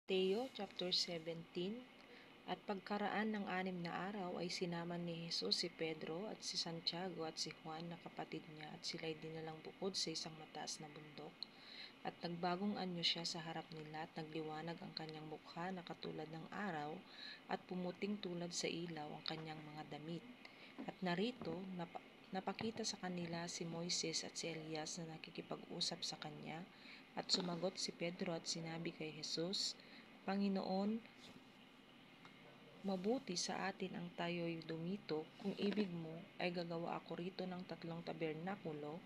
Mateo chapter 17. At pagkaraan ng 6 na araw ay sinama ni Jesus si Pedro at si Santiago at si Juan na kapatid niya at sila'y dinalang bukod sa isang mataas na bundok. At nagbagong anyo siya sa harap nila at nagliwanag ang kanyang mukha na katulad ng araw at pumuting tulad sa ilaw ang kanyang mga damit. At narito, napakita sa kanila si Moises at si Elias na nakikipag-usap sa kanya. At sumagot si Pedro at sinabi kay Jesus, Panginoon, mabuti sa atin ang tayo'y dumito. Kung ibig mo ay gagawa ako rito ng 3 tabernakulo,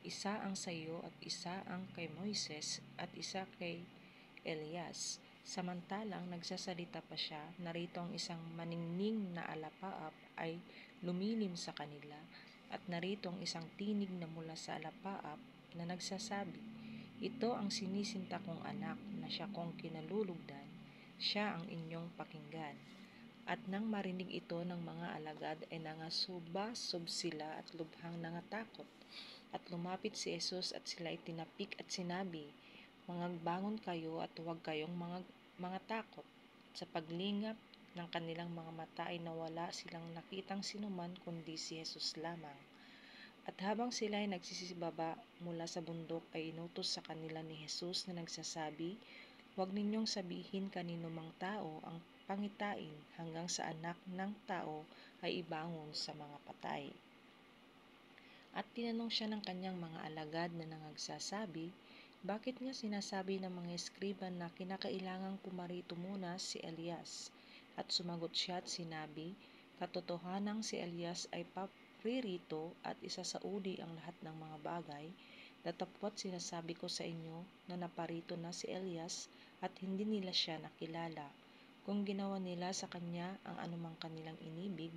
isa ang sa iyo at isa ang kay Moises at isa kay Elias. Samantalang nagsasalita pa siya, narito ang isang maningning na alapaap ay lumilim sa kanila at narito ang isang tinig na mula sa alapaap na nagsasabi, ito ang sinisinta kong anak na siya kong kinalulugdan, siya ang inyong pakinggan. At nang marinig ito ng mga alagad ay nangasubasub sila at lubhang nangatakot. At lumapit si Jesus at sila ay tinapik at sinabi, Mangagbangon kayo at huwag kayong mga takot. Sa paglingap ng kanilang mga mata ay nawala silang nakitang sinuman kundi si Jesus lamang. At habang sila ay nagsisibaba mula sa bundok ay inutos sa kanila ni Jesus na nagsasabi, Huwag ninyong sabihin kanino mang tao ang pangitain hanggang sa anak ng tao ay ibangon sa mga patay. At tinanong siya ng kanyang mga alagad na nangagsasabi, bakit nga sinasabi ng mga eskriba na kinakailangang pumarito muna si Elias? At sumagot siya at sinabi, katotohanang si Elias ay paririto at isasaudi ang lahat ng mga bagay. Datapwat sinasabi ko sa inyo na naparito na si Elias at hindi nila siya nakilala. Kung ginawa nila sa kanya ang anumang kanilang inibig,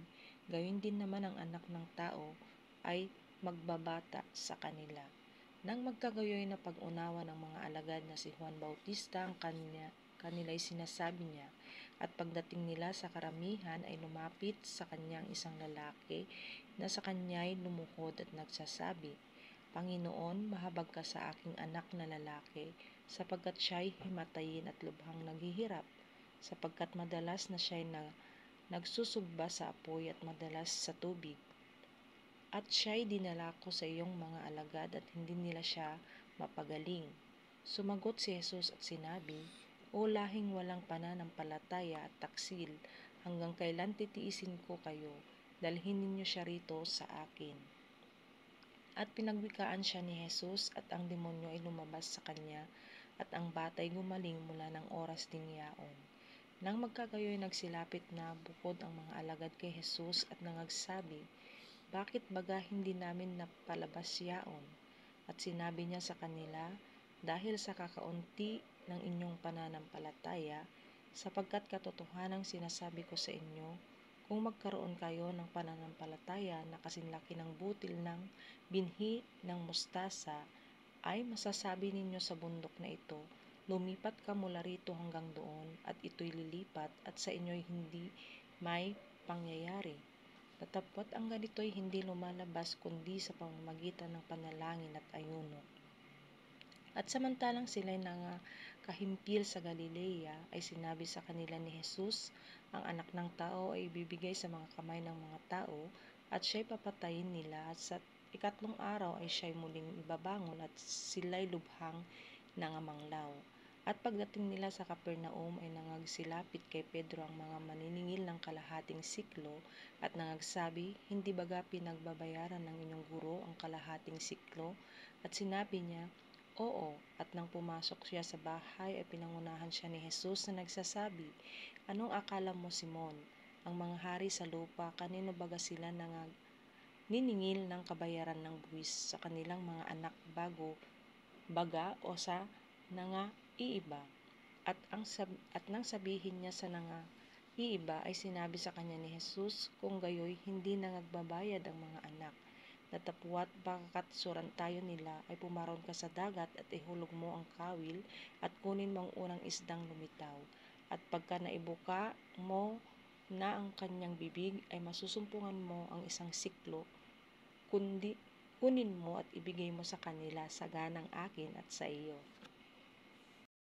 gayon din naman ang anak ng tao ay magbabata sa kanila. Nang magkagayoy na pag-unawa ng mga alagad na si Juan Bautista ang kanila'y sinasabi niya, at pagdating nila sa karamihan ay lumapit sa kanyang isang lalaki na sa kanya'y lumuhod at nagsasabi, Panginoon, mahabag ka sa aking anak na lalaki, sapagkat siya'y himatayin at lubhang naghihirap, sapagkat madalas na siya'y nagsusugba sa apoy at madalas sa tubig. At siya'y dinala ko sa iyong mga alagad at hindi nila siya mapagaling. Sumagot si Jesus at sinabi, O lahing walang pananampalataya at taksil, hanggang kailan titiisin ko kayo, dalhin ninyo siya rito sa akin. At pinagwikaan siya ni Jesus at ang demonyo ay lumabas sa kanya at ang batay gumaling mula ng oras din yaon. Nang magkagayoy nagsilapit na bukod ang mga alagad kay Jesus at nangagsabi, bakit baga hindi namin napalabas yaon? At sinabi niya sa kanila, dahil sa kakaunti ng inyong pananampalataya, sapagkat katotohanang sinasabi ko sa inyo, kung magkaroon kayo ng pananampalataya na kasinlaki ng butil ng binhi ng mustasa, ay masasabi ninyo sa bundok na ito, lumipat ka mula rito hanggang doon at ito'y lilipat at sa inyo'y hindi may pangyayari. Datapwat ang ganito'y hindi lumalabas kundi sa pamamagitan ng panalangin at ayuno. At samantalang sila'y kahimpil sa Galilea, ay sinabi sa kanila ni Jesus, ang anak ng tao ay ibibigay sa mga kamay ng mga tao at siya'y papatayin nila at sa 3 araw ay siya'y muling ibabangon at sila'y lubhang nangamanglaw. At pagdating nila sa Capernaum ay nangagsilapit kay Pedro ang mga maniningil ng kalahating siklo at nangagsabi, hindi baga pinagbabayaran ng inyong guro ang kalahating siklo? At sinabi niya, oo, at nang pumasok siya sa bahay ay pinangunahan siya ni Jesus na nagsasabi, anong akala mo, Simon? Ang mga hari sa lupa, kanino baga sila niningil ng kabayaran ng buwis sa kanilang mga anak baga o sa iiba? At nang sabihin niya sa iiba ay sinabi sa kanya ni Jesus, kung gayoy hindi nagbabayad ang mga anak. Datapwat bakakat surantayo nila ay pumaron ka sa dagat at ihulog mo ang kawil at kunin mo ang unang isdang lumitaw. At pagka naibuka mo na ang kanyang bibig ay masusumpungan mo ang isang siklo, kunin mo at ibigay mo sa kanila sa ganang akin at sa iyo.